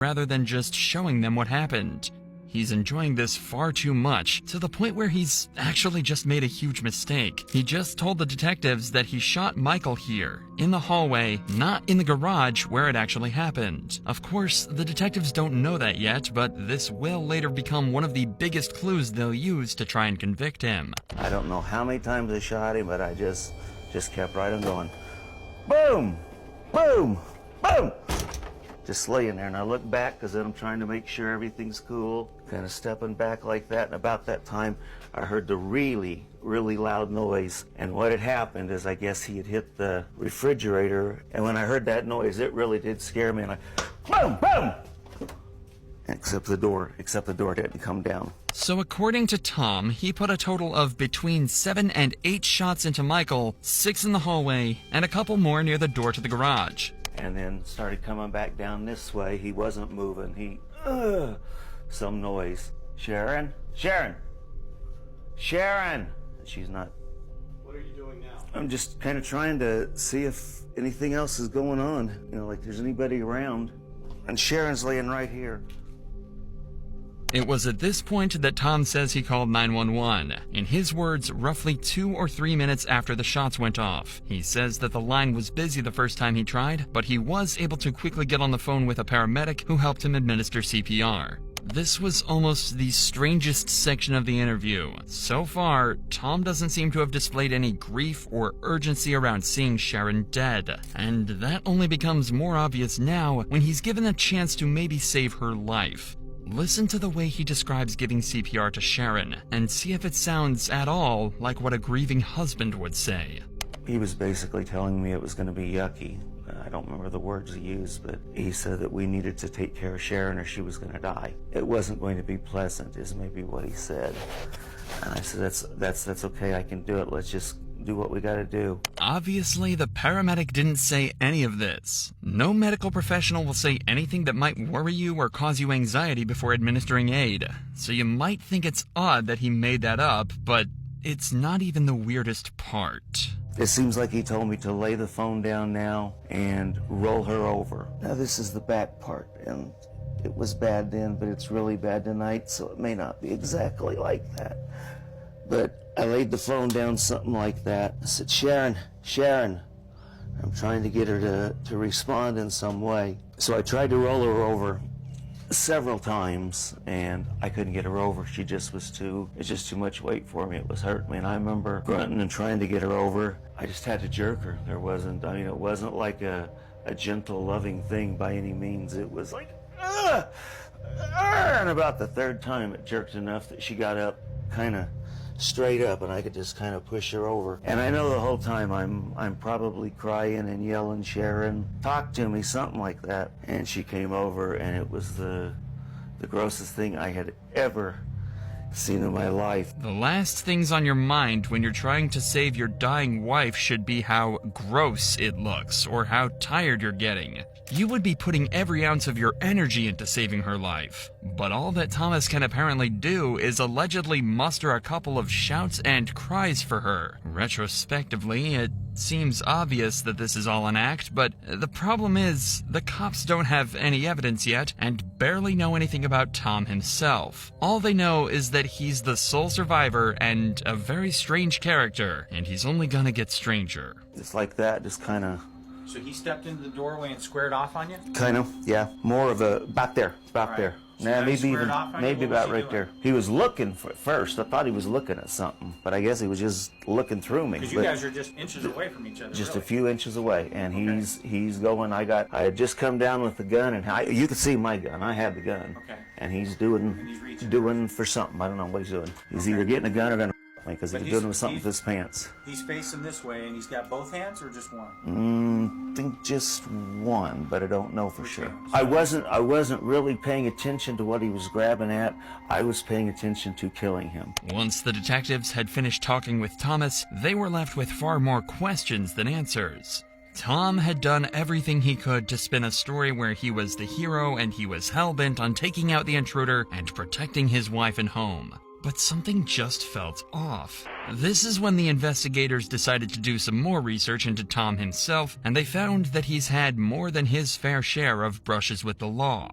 rather than just showing them what happened. He's enjoying this far too much, to the point where he's actually just made a huge mistake. He just told the detectives that he shot Michael here, in the hallway, not in the garage where it actually happened. Of course, the detectives don't know that yet, but this will later become one of the biggest clues they'll use to try and convict him. I don't know how many times I shot him, but I just kept right on going. Boom! Boom! Boom! Just laying there, and I look back because then I'm trying to make sure everything's cool, kind of stepping back like that, and about that time I heard the really, really loud noise, and what had happened is I guess he had hit the refrigerator, and when I heard that noise it really did scare me, and I boom, boom! Except the door didn't come down. So according to Tom, he put a total of between 7 and 8 shots into Michael, 6 in the hallway, and a couple more near the door to the garage. And then started coming back down this way. He wasn't moving. Some noise. Sharon? Sharon! Sharon! She's not. What are you doing now? I'm just kind of trying to see if anything else is going on. You know, like there's anybody around. And Sharon's laying right here. It was at this point that Tom says he called 911. In his words, roughly 2 or 3 minutes after the shots went off. He says that the line was busy the first time he tried, but he was able to quickly get on the phone with a paramedic who helped him administer CPR. This was almost the strangest section of the interview. So far, Tom doesn't seem to have displayed any grief or urgency around seeing Sharon dead. And that only becomes more obvious now when he's given a chance to maybe save her life. Listen to the way he describes giving CPR to Sharon, and see if it sounds at all like what a grieving husband would say. He was basically telling me it was going to be yucky. I don't remember the words he used, but he said that we needed to take care of Sharon or she was going to die. It wasn't going to be pleasant, is maybe what he said. And I said, that's okay, I can do it. Let's just do what we gotta do. Obviously, the paramedic didn't say any of this. No medical professional will say anything that might worry you or cause you anxiety before administering aid. So you might think it's odd that he made that up, but it's not even the weirdest part. It seems like he told me to lay the phone down now and roll her over. Now this is the back part, and it was bad then, but it's really bad tonight, so it may not be exactly like that. But I laid the phone down something like that. I said, Sharon. I'm trying to get her to respond in some way. So I tried to roll her over several times, and I couldn't get her over. It's just too much weight for me. It was hurting me, and I remember grunting and trying to get her over. I just had to jerk her. It wasn't like a gentle, loving thing by any means. It was like, and about the third time it jerked enough that she got up kind of straight up, and I could just kind of push her over. And I know the whole time I'm probably crying and yelling, Sharon, talk to me, something like that. And she came over, and it was the grossest thing I had ever seen in my life. The last things on your mind when you're trying to save your dying wife should be how gross it looks, or how tired you're getting. You would be putting every ounce of your energy into saving her life. But all that Thomas can apparently do is allegedly muster a couple of shouts and cries for her. Retrospectively, it seems obvious that this is all an act, but the problem is, the cops don't have any evidence yet, and barely know anything about Tom himself. All they know is that he's the sole survivor and a very strange character, and he's only gonna get stranger. Just like that, just kind of... So he stepped into the doorway and squared off on you? Kind of, yeah. More of a... back there. So Nah, maybe about right doing? there. He was looking for it first. I thought he was looking at something, but I guess he was just looking through me. Because you guys are just inches away from each other. Just really. a few inches away, and he's going. I had just come down with the gun, and you could see my gun. I had the gun, Okay. And he's doing for something. I don't know what he's doing. He's either getting a gun or gonna me because he's doing something with his pants. He's facing this way, and he's got both hands, or just one? I think just one, but I don't know for sure. I wasn't really paying attention to what he was grabbing at. I was paying attention to killing him. Once the detectives had finished talking with Thomas, they were left with far more questions than answers. Tom had done everything he could to spin a story where he was the hero and he was hell-bent on taking out the intruder and protecting his wife and home. But something just felt off. This is when the investigators decided to do some more research into Tom himself, and they found that he's had more than his fair share of brushes with the law.